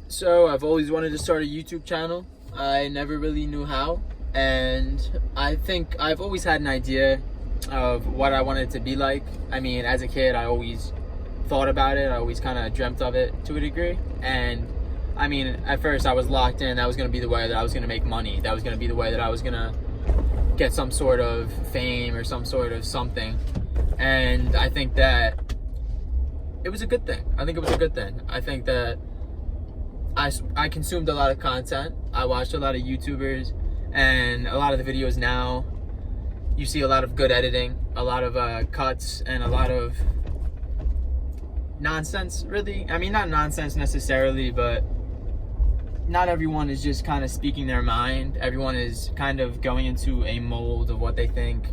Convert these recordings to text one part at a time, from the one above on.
So I've always wanted to start a YouTube channel. I never really knew how, and I think I've always had an idea of what I wanted it to be like. I mean, as a kid, I always thought about it. I always kind of dreamt of it to a degree. And I mean, at first I was locked in. That was going to be the way that I was going to make money. That was going to be the way that I was going to get some sort of fame or some sort of something. And I think that it was a good thing. I think it was a good thing. I think that I consumed a lot of content. I watched a lot of YouTubers, and a lot of the videos now, you see a lot of good editing, a lot of cuts, and a lot of nonsense, really. I mean, not nonsense necessarily, but not everyone is just kind of speaking their mind. Everyone is kind of going into a mold of what they think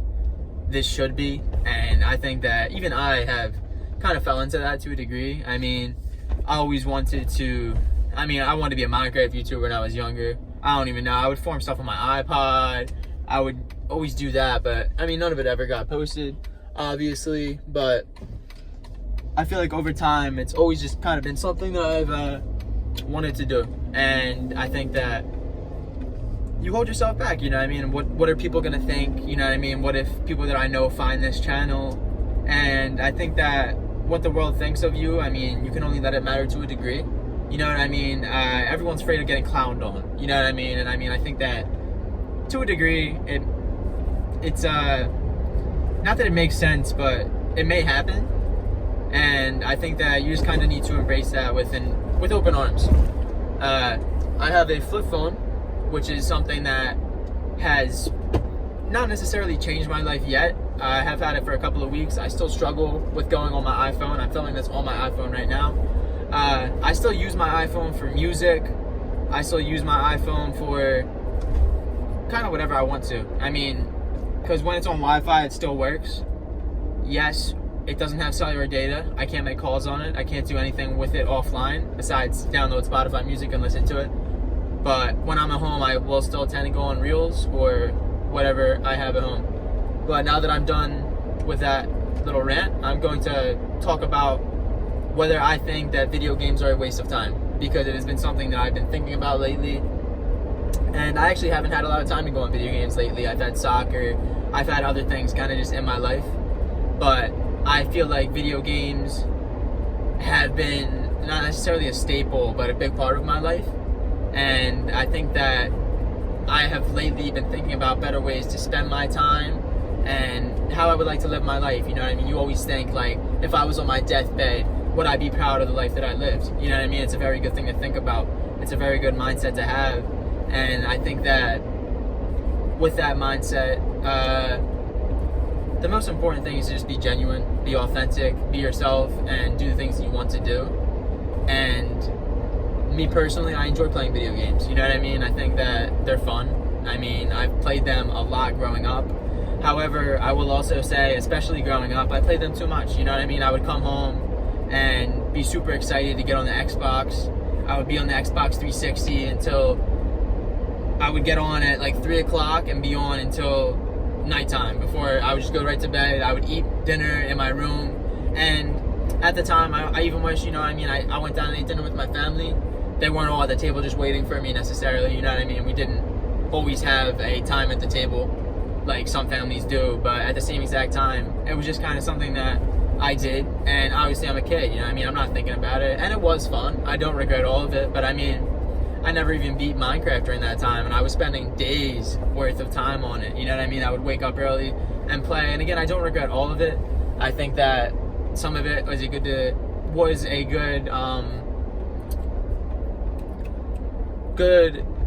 this should be. And I think that even I have kind of fell into that to a degree. I mean, I always wanted to... I wanted to be a Minecraft YouTuber when I was younger. I don't even know. I would form stuff on my iPod. I would always do that, but I mean, none of it ever got posted, obviously. But I feel like over time, it's always just kind of been something that I've wanted to do. And I think that you hold yourself back, you know what I mean? What are people gonna think, you know what I mean? What if people that I know find this channel? And I think that what the world thinks of you, I mean, you can only let it matter to a degree. You know what I mean? Everyone's afraid of getting clowned on. You know what I mean? And I mean, I think that to a degree, it's not that it makes sense, but it may happen. And I think that you just kind of need to embrace that with open arms. I have a flip phone, which is something that has not necessarily changed my life yet. I have had it for a couple of weeks. I still struggle with going on my iPhone. I'm filming this on my iPhone right now. I still use my iPhone for music. I still use my iPhone for kind of whatever I want to. I mean, because when it's on Wi-Fi, it still works. Yes, it doesn't have cellular data. I can't make calls on it. I can't do anything with it offline besides download Spotify music and listen to it. But when I'm at home, I will still tend to go on Reels or whatever I have at home. But now that I'm done with that little rant, I'm going to talk about whether I think that video games are a waste of time, because it has been something that I've been thinking about lately. And I actually haven't had a lot of time to go on video games lately. I've had soccer, I've had other things kind of just in my life. But I feel like video games have been not necessarily a staple, but a big part of my life. And I think that I have lately been thinking about better ways to spend my time and how I would like to live my life. You know what I mean? You always think, like, if I was on my deathbed, would I be proud of the life that I lived? You know what I mean? It's a very good thing to think about. It's a very good mindset to have. And I think that with that mindset, the most important thing is to just be genuine, be authentic, be yourself, and do the things that you want to do. And me personally, I enjoy playing video games. You know what I mean? I think that they're fun. I mean, I've played them a lot growing up. However, I will also say, especially growing up, I played them too much. You know what I mean? I would come home and be super excited to get on the Xbox. I would be on the Xbox 360 until I would get on at like 3 o'clock and be on until nighttime before I would just go right to bed. I would eat dinner in my room. And at the time, I even wish, you know what I mean, I went down and ate dinner with my family. They weren't all at the table just waiting for me necessarily, you know what I mean? We didn't always have a time at the table like some families do, but at the same exact time, it was just kind of something that I did. And obviously I'm a kid, you know what I mean? I'm not thinking about it. And it was fun. I don't regret all of it, but I mean, I never even beat Minecraft during that time, and I was spending days worth of time on it. You know what I mean? I would wake up early and play. And again, I don't regret all of it. I think that some of it was a good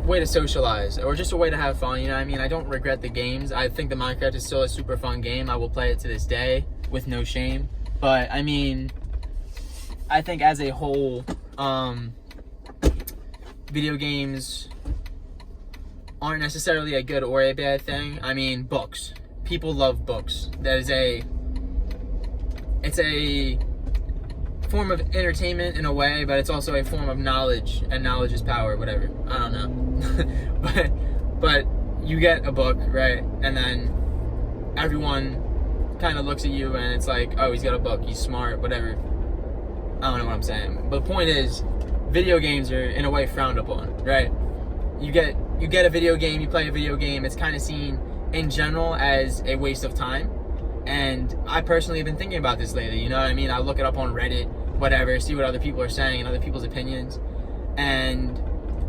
way to socialize, or just a way to have fun. You know what I mean? I don't regret the games. I think the Minecraft is still a super fun game. I will play it to this day with no shame. But I mean, I think as a whole, video games aren't necessarily a good or a bad thing. I mean, books. People love books. It's a form of entertainment in a way, but it's also a form of knowledge, and knowledge is power, whatever. I don't know. but you get a book, right? And then everyone kind of looks at you and it's like, oh, he's got a book, he's smart, whatever. I don't know what I'm saying. But the point is, video games are in a way frowned upon, right? You get a video game, you play a video game, it's kind of seen in general as a waste of time. And I personally have been thinking about this lately, you know what I mean? I look it up on Reddit, whatever, see what other people are saying and other people's opinions. And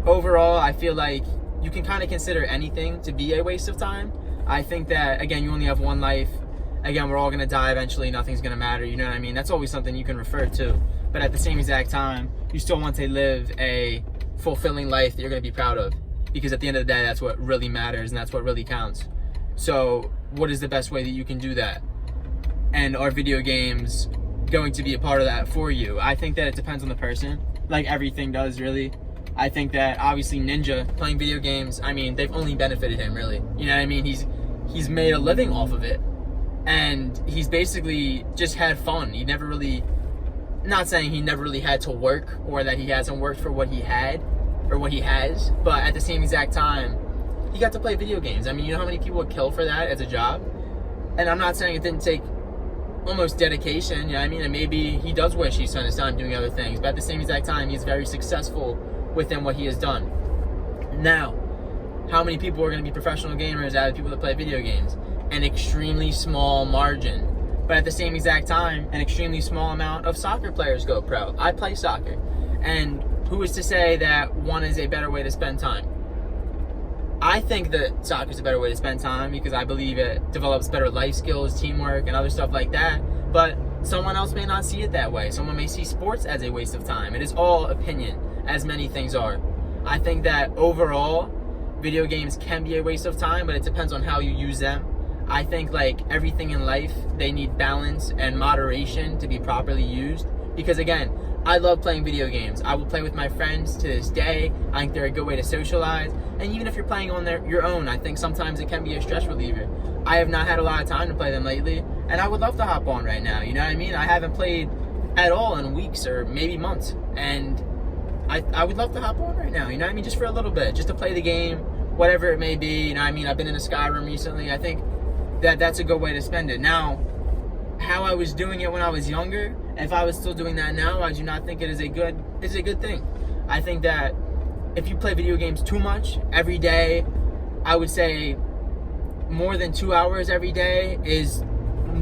overall, I feel like you can kind of consider anything to be a waste of time. I think that, again, you only have one life. Again, we're all going to die eventually. Nothing's going to matter, you know what I mean? That's always something you can refer to. But at the same exact time, you still want to live a fulfilling life that you're going to be proud of. Because at the end of the day, that's what really matters and that's what really counts. So what is the best way that you can do that? And are video games going to be a part of that for you? I think that it depends on the person, like everything does, really. I think that obviously Ninja playing video games, I mean, they've only benefited him, really. You know what I mean? He's made a living off of it. And he's basically just had fun. He never really, not saying he never really had to work or that he hasn't worked for what he had or what he has, but at the same exact time, he got to play video games. I mean, you know how many people would kill for that as a job? And I'm not saying it didn't take almost dedication, you know what I mean? And maybe he does wish he spent his time doing other things, but at the same exact time, he's very successful within what he has done. Now, how many people are going to be professional gamers out of people that play video games? An extremely small margin. But at the same exact time, an extremely small amount of soccer players go pro. I play soccer. And who is to say that one is a better way to spend time? I think that soccer is a better way to spend time because I believe it develops better life skills, teamwork, and other stuff like that. But someone else may not see it that way. Someone may see sports as a waste of time. It is all opinion, as many things are. I think that overall, video games can be a waste of time, but it depends on how you use them. I think like everything in life, they need balance and moderation to be properly used. Because again, I love playing video games. I will play with my friends to this day. I think they're a good way to socialize. And even if you're playing on your own, I think sometimes it can be a stress reliever. I have not had a lot of time to play them lately, and I would love to hop on right now. You know what I mean? I haven't played at all in weeks or maybe months. And I would love to hop on right now, you know what I mean? Just for a little bit, just to play the game, whatever it may be, you know what I mean? I've been in a Skyrim recently. I think that that's a good way to spend it. Now, how I was doing it when I was younger, if I was still doing that now, I do not think it is a good thing. I think that if you play video games too much every day, I would say more than 2 hours every day is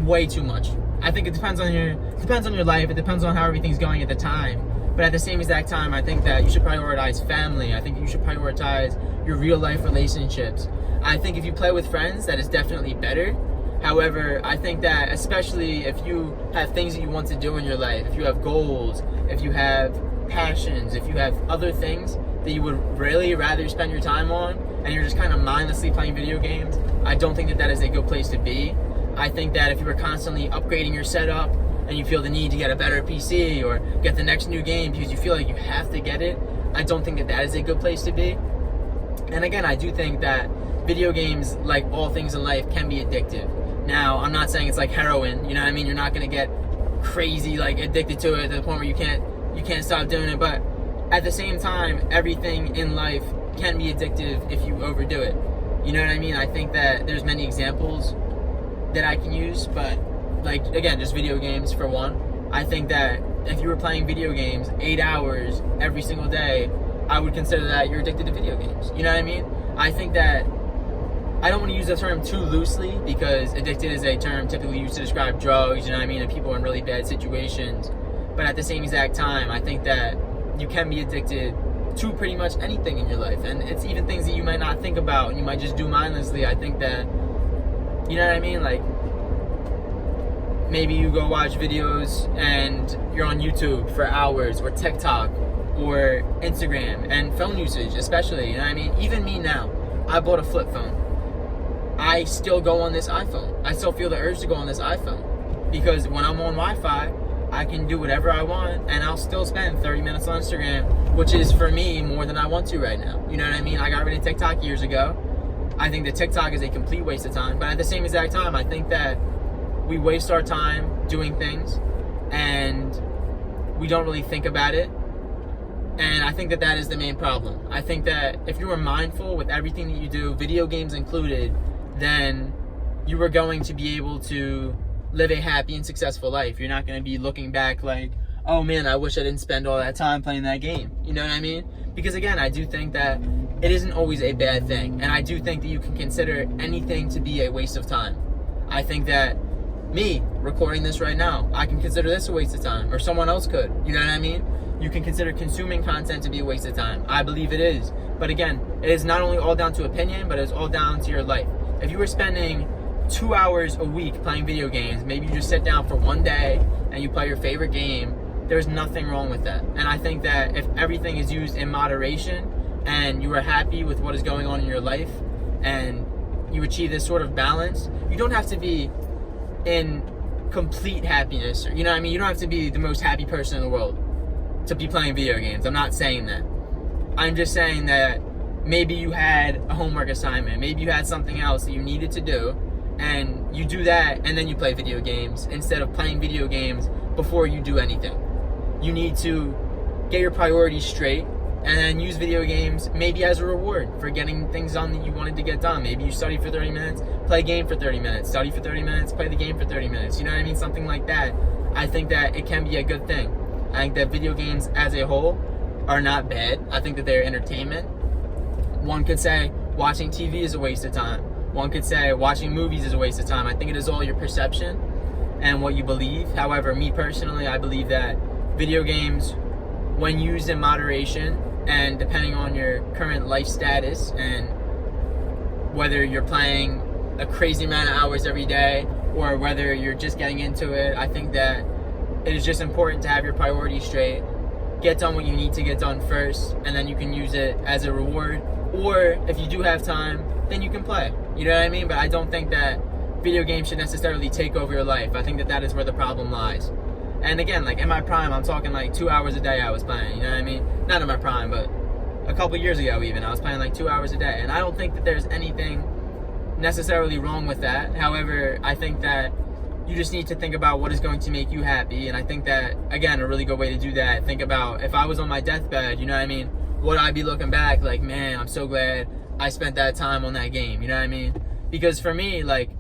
way too much. I think it depends on your life, it depends on how everything's going at the time. But at the same exact time, I think that you should prioritize family. I think you should prioritize your real life relationships. I think if you play with friends, that is definitely better. However, I think that especially if you have things that you want to do in your life, if you have goals, if you have passions, if you have other things that you would really rather spend your time on, and you're just kind of mindlessly playing video games, I don't think that that is a good place to be. I think that if you were constantly upgrading your setup and you feel the need to get a better PC or get the next new game because you feel like you have to get it, I don't think that that is a good place to be. And again, I do think that video games, like all things in life, can be addictive. Now, I'm not saying it's like heroin, you know what I mean? You're not going to get crazy, like, addicted to it to the point where you can't stop doing it. But at the same time, everything in life can be addictive if you overdo it. You know what I mean? I think that there's many examples that I can use, but, like, again, just video games for one. I think that if you were playing video games 8 hours every single day, I would consider that you're addicted to video games. You know what I mean? I think that I don't want to use the term too loosely because addicted is a term typically used to describe drugs, you know what I mean, and people in really bad situations. But at the same exact time, I think that you can be addicted to pretty much anything in your life. And it's even things that you might not think about and you might just do mindlessly. I think that, you know what I mean? Like, maybe you go watch videos and you're on YouTube for hours, or TikTok, or Instagram, and phone usage especially, you know what I mean? Even me now, I bought a flip phone. I still go on this iPhone. I still feel the urge to go on this iPhone because when I'm on Wi-Fi, I can do whatever I want and I'll still spend 30 minutes on Instagram, which is for me more than I want to right now. You know what I mean? I got rid of TikTok years ago. I think that TikTok is a complete waste of time, but at the same exact time, I think that we waste our time doing things and we don't really think about it. And I think that that is the main problem. I think that if you were mindful with everything that you do, video games included, then you are going to be able to live a happy and successful life. You're not going to be looking back like, oh man, I wish I didn't spend all that time playing that game. You know what I mean? Because again, I do think that it isn't always a bad thing. And I do think that you can consider anything to be a waste of time. I think that me recording this right now, I can consider this a waste of time, or someone else could. You know what I mean? You can consider consuming content to be a waste of time. I believe it is. But again, it is not only all down to opinion, but it's all down to your life. If you were spending 2 hours a week playing video games, maybe you just sit down for one day and you play your favorite game, there's nothing wrong with that. And I think that if everything is used in moderation and you are happy with what is going on in your life and you achieve this sort of balance, you don't have to be in complete happiness. You know what I mean? You don't have to be the most happy person in the world to be playing video games. I'm not saying that. I'm just saying that maybe you had a homework assignment, maybe you had something else that you needed to do, and you do that and then you play video games instead of playing video games before you do anything. You need to get your priorities straight and then use video games maybe as a reward for getting things done that you wanted to get done. Maybe you study for 30 minutes, play a game for 30 minutes, study for 30 minutes, play the game for 30 minutes. You know what I mean? Something like that. I think that it can be a good thing. I think that video games as a whole are not bad. I think that they're entertainment. One could say watching TV is a waste of time. One could say watching movies is a waste of time. I think it is all your perception and what you believe. However, me personally, I believe that video games, when used in moderation and depending on your current life status and whether you're playing a crazy amount of hours every day or whether you're just getting into it, I think that it is just important to have your priorities straight, get done what you need to get done first, and then you can use it as a reward. Or if you do have time, then you can play. You know what I mean? But I don't think that video games should necessarily take over your life. I think that that is where the problem lies. And again, like in my prime, I'm talking like 2 hours a day I was playing, you know what I mean? Not in my prime, but a couple years ago even, I was playing like 2 hours a day. And I don't think that there's anything necessarily wrong with that. However, I think that you just need to think about what is going to make you happy. And I think that, again, a really good way to do that, think about if I was on my deathbed, you know what I mean? Would I be looking back like, man, I'm so glad I spent that time on that game, you know what I mean? Because for me, like,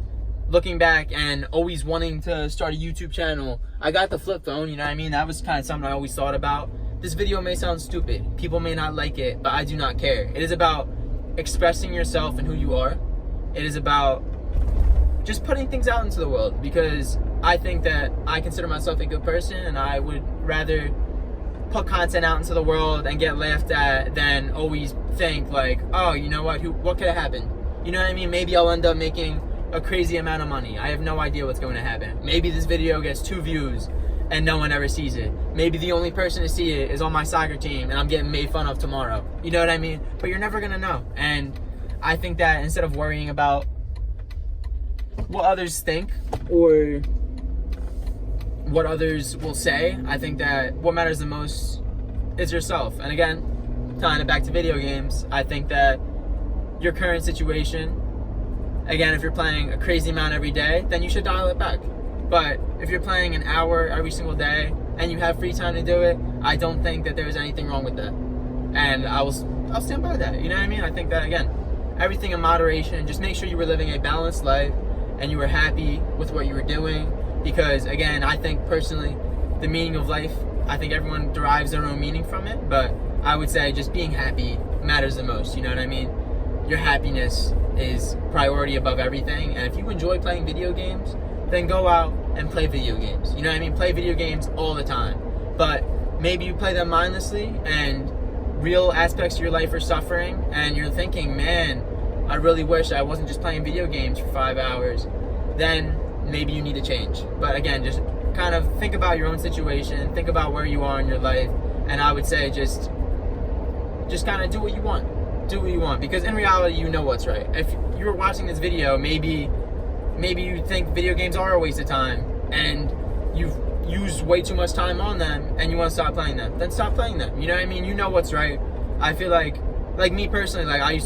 looking back and always wanting to start a YouTube channel, I got the flip phone, you know what I mean? That was kind of something I always thought about. This video may sound stupid. People may not like it, but I do not care. It is about expressing yourself and who you are. It is about just putting things out into the world, because I think that I consider myself a good person and I would rather put content out into the world and get laughed at than always think like, oh, you know what could have happened? You know what I mean? Maybe I'll end up making a crazy amount of money. I have no idea what's going to happen. Maybe this video gets 2 views and no one ever sees it. Maybe the only person to see it is on my soccer team and I'm getting made fun of tomorrow. You know what I mean? But you're never gonna know. And I think that instead of worrying about what others think or what others will say, I think that what matters the most is yourself. And again, tying it back to video games, I think that your current situation, again, if you're playing a crazy amount every day, then you should dial it back. But if you're playing an hour every single day and you have free time to do it, I don't think that there's anything wrong with that. And I'll stand by that. You know what I mean? I think that, again, everything in moderation. Just make sure you were living a balanced life and you were happy with what you were doing. Because, again, I think personally, the meaning of life, I think everyone derives their own meaning from it. But I would say just being happy matters the most. You know what I mean? Your happiness is priority above everything. And if you enjoy playing video games, then go out and play video games. You know what I mean? Play video games all the time. But maybe you play them mindlessly and real aspects of your life are suffering and you're thinking, man, I really wish I wasn't just playing video games for 5 hours. Then maybe you need to change. But again, just kind of think about your own situation, think about where you are in your life, and I would say just kind of do what you want. Do what you want, because in reality, you know what's right. If you're watching this video, maybe you think video games are a waste of time and you've used way too much time on them and you want to stop playing them, then stop playing them. You know what I mean? You know what's right. I feel like me personally, like I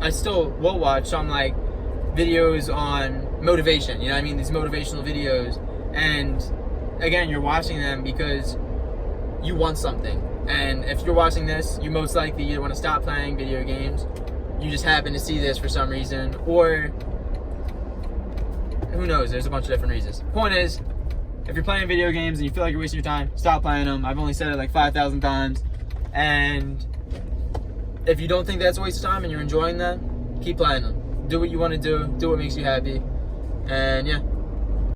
still will watch some like videos on motivation, you know what I mean? These motivational videos. And again, you're watching them because you want something. And if you're watching this, you most likely either want to stop playing video games, you just happen to see this for some reason, or who knows, there's a bunch of different reasons. Point is, if you're playing video games and you feel like you're wasting your time, stop playing them. I've only said it like 5,000 times. And if you don't think that's a waste of time and you're enjoying that, keep playing them. Do what you want to do. Do what makes you happy. And yeah.